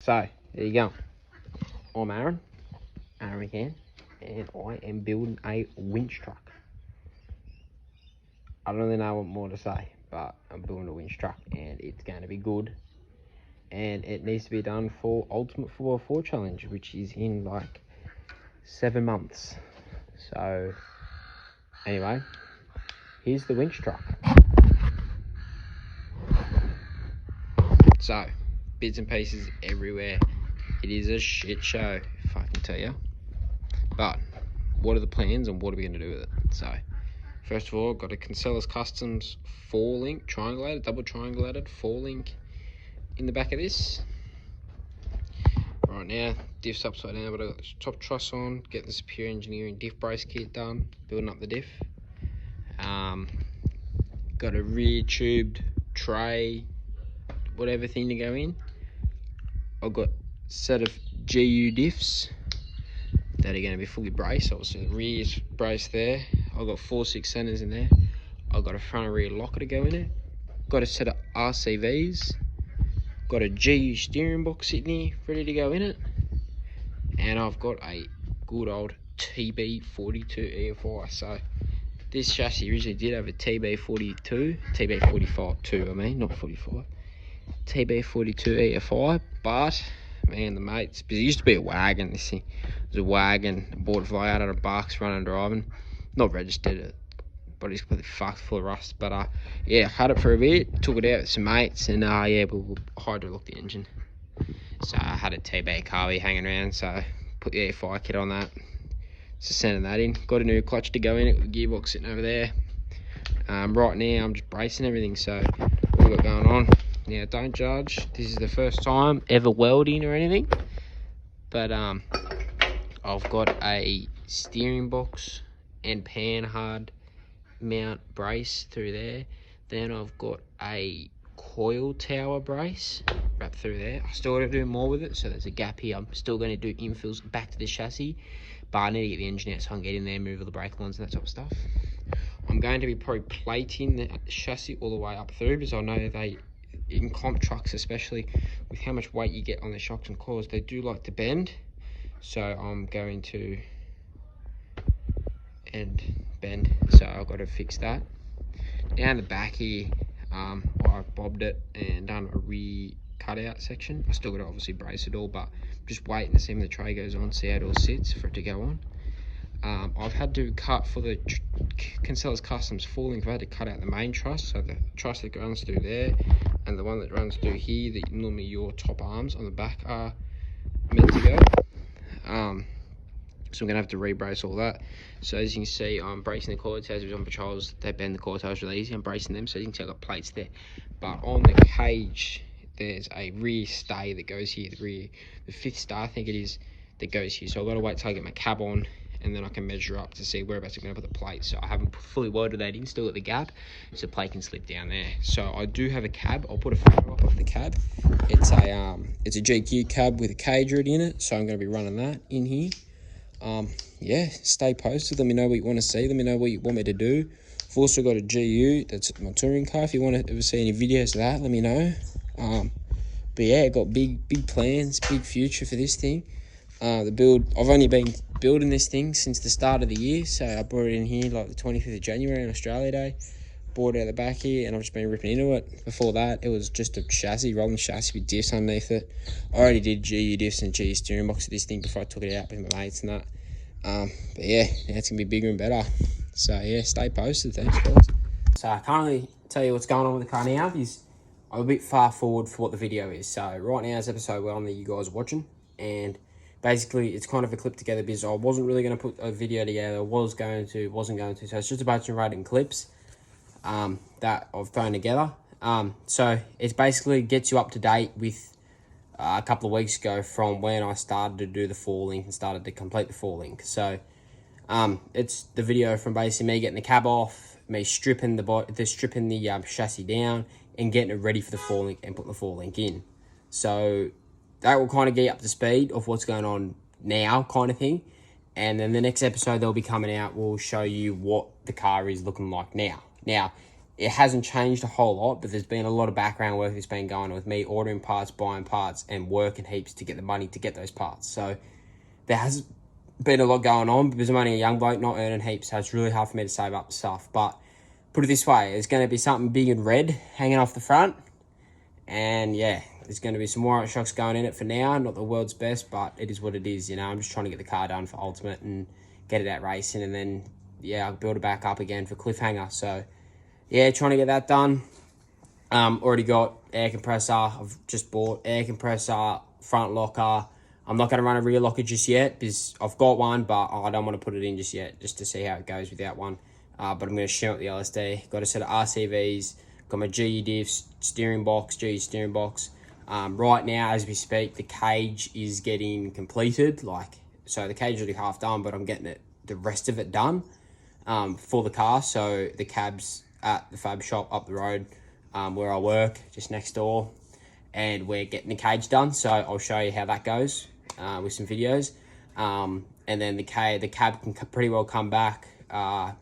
So, there you go. I'm Aaron McCann, and I am building a winch truck. I don't really know what more to say, but I'm building a winch truck, and it's going to be good. And it needs to be done for Ultimate Football 4 Challenge, which is in like 7 months. So, anyway, here's the winch truck. So, bits and pieces everywhere. It is a shit show, if I can tell you. But, what are the plans and what are we going to do with it? So, first of all, I've got a Kinsella's Customs 4-link triangulated, double triangulated 4-link in the back of this. Right now, diff's upside down, but I've got the top truss on, getting the Superior Engineering diff brace kit done, building up the diff. Got a rear tubed tray, whatever thing to go in. I've got a set of GU diffs that are going to be fully braced. Obviously the rear's braced there. I've got 4/6 centers in there. I've got a front and rear locker to go in it. Got a set of RCVs. Got a GU steering box sitting here ready to go in it. And I've got a good old TB42 EFI. So this chassis originally did have a TB42, TB45 I mean, not 45. TB42 EFI, but man, the mates, because it used to be a wagon, this thing. It was a wagon, I bought it for out of a Bucks running driving, not registered it, but it's completely fucked, full of rust. But yeah, had it for a bit, took it out with some mates, and yeah, we'll hydro-lock the engine. So I had a TB carby hanging around, so put the EFI kit on that, just sending that in. Got a new clutch to go in it with the gearbox sitting over there. Right now I'm just bracing everything, so what we got going on. Now, don't judge. This is the first time ever welding or anything. But I've got a steering box and panhard mount brace through there. Then I've got a coil tower brace wrapped through there. I still got to do more with it, so there's a gap here. I'm still going to do infills back to the chassis, but I need to get the engine out so I can get in there, move all the brake lines and that type of stuff. I'm going to be probably plating the chassis all the way up through, because I know they, in comp trucks especially, with how much weight you get on the shocks and coils, they do like to bend. So I'm going to bend, so I've got to fix that. Down the back here, I've bobbed it and done a rear cutout section. I still got to obviously brace it all, but just waiting to see when the tray goes on, see how it all sits for it to go on. I've had to cut for the Kinsella's Customs 4-link. I had to cut out the main truss, so the truss that runs through there and the one that runs through here, that normally your top arms on the back are meant to go. So I'm gonna have to re-brace all that. So as you can see, I'm bracing the coiltails on patrols. They bend the coiltails really easy. I'm bracing them, so you can see I've got plates there. But on the cage, there's a rear stay that goes here. The 5th star, I think it is, that goes here. So I've got to wait till I get my cab on, and then I can measure up to see whereabouts I'm going to put the plate. So I haven't fully welded that in, still at the gap, so the plate can slip down there. So I do have a cab. I'll put a photo up of the cab. It's a GQ cab with a cage already in it, so I'm going to be running that in here. Yeah, stay posted. Let me know what you want to see. Let me know what you want me to do. I've also got a GU, that's my touring car. If you want to ever see any videos of that, let me know. But yeah, I've got big plans, big future for this thing. The build, I've only been building this thing since the start of the year, so I brought it in here like the 25th of January on Australia Day, bought it out the back here, and I've just been ripping into it. Before that, it was just a chassis, rolling chassis with diffs underneath it. I already did GU diffs and GU steering box of this thing before I took it out with my mates and that. But yeah, now it's going to be bigger and better. So yeah, stay posted. Thanks, guys. So I can't really tell you what's going on with the car now, because I'm a bit far forward for what the video is. So right now is episode 1 that you guys are watching, and basically it's kind of a clip together, because I wasn't really going to put a video together. wasn't going to. So it's just a bunch of random clips that I've thrown together. So it's basically gets you up to date with a couple of weeks ago from when I started to do the 4-link and started to complete the 4-link. So it's the video from basically me getting the cab off, me stripping the chassis down and getting it ready for the 4-link and putting the 4-link in. So that will kind of get you up to speed of what's going on now, kind of thing. And then the next episode that'll be coming out will show you what the car is looking like now. Now, it hasn't changed a whole lot, but there's been a lot of background work that's been going on with me ordering parts, buying parts, and working heaps to get the money to get those parts. So there has been a lot going on because I'm only a young bloke, not earning heaps, so it's really hard for me to save up stuff. But put it this way, there's going to be something big and red hanging off the front. And yeah, there's going to be some Warrant shocks going in it for now. Not the world's best, but it is what it is, you know. I'm just trying to get the car done for Ultimate and get it out racing. And then, yeah, I'll build it back up again for Cliffhanger. So yeah, trying to get that done. Already got air compressor. I've just bought air compressor, front locker. I'm not going to run a rear locker just yet because I've got one, but I don't want to put it in just yet, just to see how it goes without one. But I'm going to shim up the LSD. Got a set of RCVs. Got my GE diffs, steering box, GE steering box. Right now, as we speak, the cage is getting completed. So the cage is already half done, but I'm getting the rest of it done for the car. So the cab's at the fab shop up the road where I work, just next door, and we're getting the cage done. So I'll show you how that goes with some videos. And then the cab can pretty well come back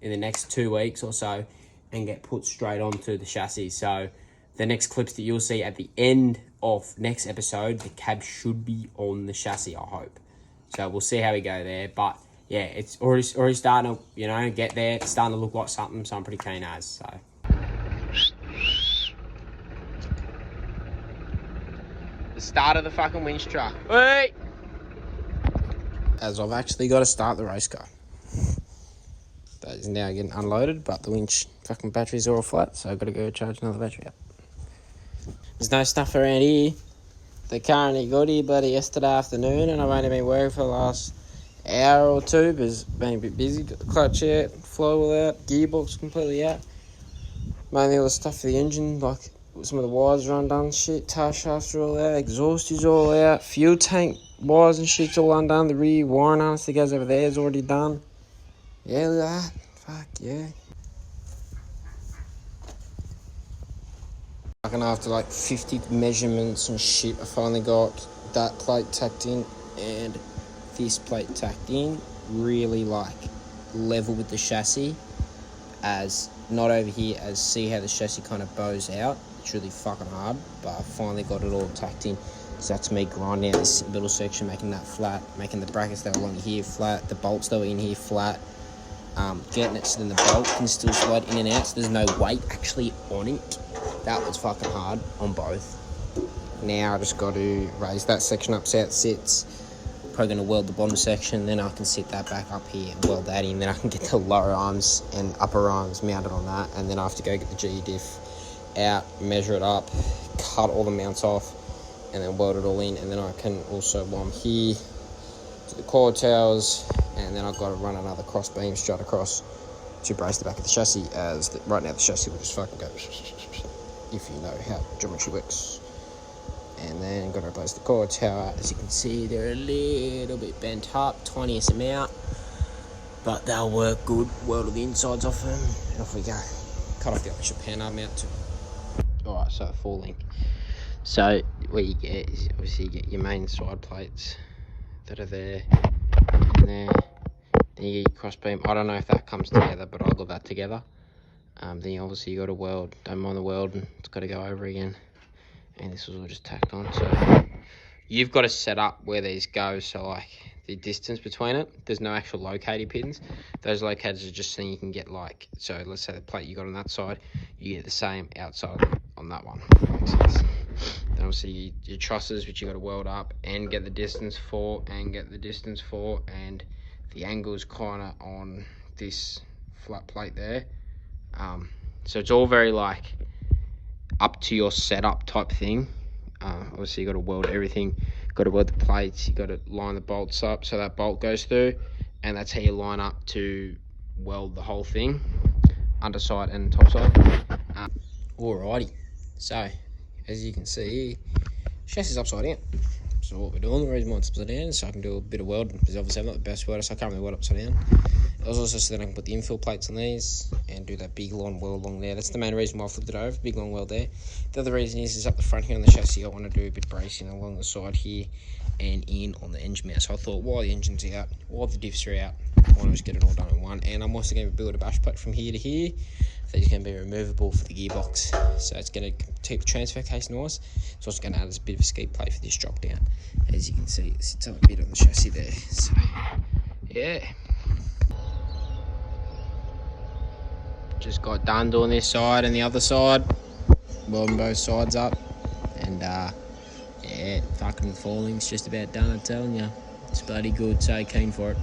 in the next 2 weeks or so and get put straight onto the chassis. So the next clips that you'll see at the end of next episode, the cab should be on the chassis, I hope. So we'll see how we go there. But yeah, it's already starting to, you know, get there. It's starting to look like something, so I'm pretty keen as. So the start of the fucking winch truck. Wait! As I've actually got to start the race car. That is now getting unloaded, but the winch fucking batteries are all flat, so I've got to go charge another battery up. There's no stuff around here. The car only got here bloody yesterday afternoon, and I've only been working for the last hour or two because been a bit busy. Got the clutch out, flywheel out, gearbox completely out. Mainly all the stuff for the engine, like some of the wires are undone, shit, tar shafts are all out, exhaust is all out, fuel tank wires and shit's all undone, the rear wiring harness that goes over there is already done. Yeah, look at that. Fuck, yeah. Fucking after like 50 measurements and shit, I finally got that plate tacked in and this plate tacked in. Really like level with the chassis, as not over here, as see how the chassis kind of bows out. It's really fucking hard, but I finally got it all tacked in. So that's me grinding out this middle section, making that flat, making the brackets that were along here flat, the bolts that were in here flat. Getting it so then the bolt can still slide in and out, so there's no weight actually on it. That was fucking hard on both. Now I just got to raise that section up so it sits. Probably going to weld the bottom section, then I can sit that back up here and weld that in. Then I can get the lower arms and upper arms mounted on that, and then I have to go get the GE diff out, measure it up, cut all the mounts off, and then weld it all in. And then I can also, while I'm here, do the coil towers, and then I've got to run another cross beam straight across to brace the back of the chassis, as right now the chassis will just fucking go, if you know how geometry works. And then got to replace the coil tower. As you can see, they're a little bit bent up, tiniest amount, but they'll work good. Weld the insides off them, and off we go. Cut off the electric panel mount too. Alright, so 4 link. So what you get is obviously you get your main side plates that are there and there. Then you get your cross beam. I don't know if that comes together, but I got that together. Then obviously you got to weld. Don't mind the welding, it's got to go over again. And this was all just tacked on. So you've got to set up where these go. So like the distance between it, there's no actual locating pins. Those locators are just so you can get like, so let's say the plate you got on that side, you get the same outside on that one. That makes sense. Then obviously your trusses, which you got to weld up and get the distance for, and the angle's kind of on this flat plate there. So it's all very like up to your setup type thing. Obviously you got to weld everything, got to weld the plates, you got to line the bolts up so that bolt goes through, and that's how you line up to weld the whole thing, underside and top side. Alrighty, so as you can see, chassis is upside down. So what we're doing, the reason why it's upside down is so I can do a bit of welding, because obviously I'm not the best welder, so I can't really weld upside down. It was also so that I can put the infill plates on these and do that big long weld along there. That's the main reason why I flipped it over, big long weld there. The other reason is up the front here on the chassis, I want to do a bit of bracing along the side here and in on the engine mount. So I thought while the engine's out, while the diffs are out, I want to just get it all done in one. And I'm also going to build a bash plate from here to here. That is going to be removable for the gearbox. So it's going to keep the transfer case nice. It's also going to add as a bit of a ski plate for this drop down. As you can see, it sits up a bit on the chassis there. So, yeah. Just got done doing this side and the other side. Welding both sides up. And, yeah, fucking falling's just about done, I'm telling you. It's bloody good, so keen for it.